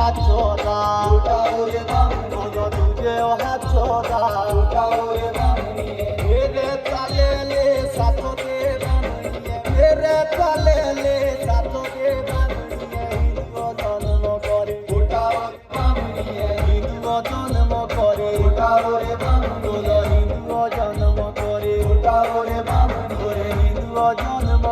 হাত চোরা ওরে বামুনি তুঝেও হাত চোরা ওরে বামুনি मेरे चले ले साथों के बानुइये मेरे चले ले साथों के बानुइये हिंदू जन्म करे ওটা ওরে বামুনি हिंदू जन्म करे ওটা ওরে বামুনি हिंदू जन्म करे ওটা ওরে বামুনি हिंदू जन्म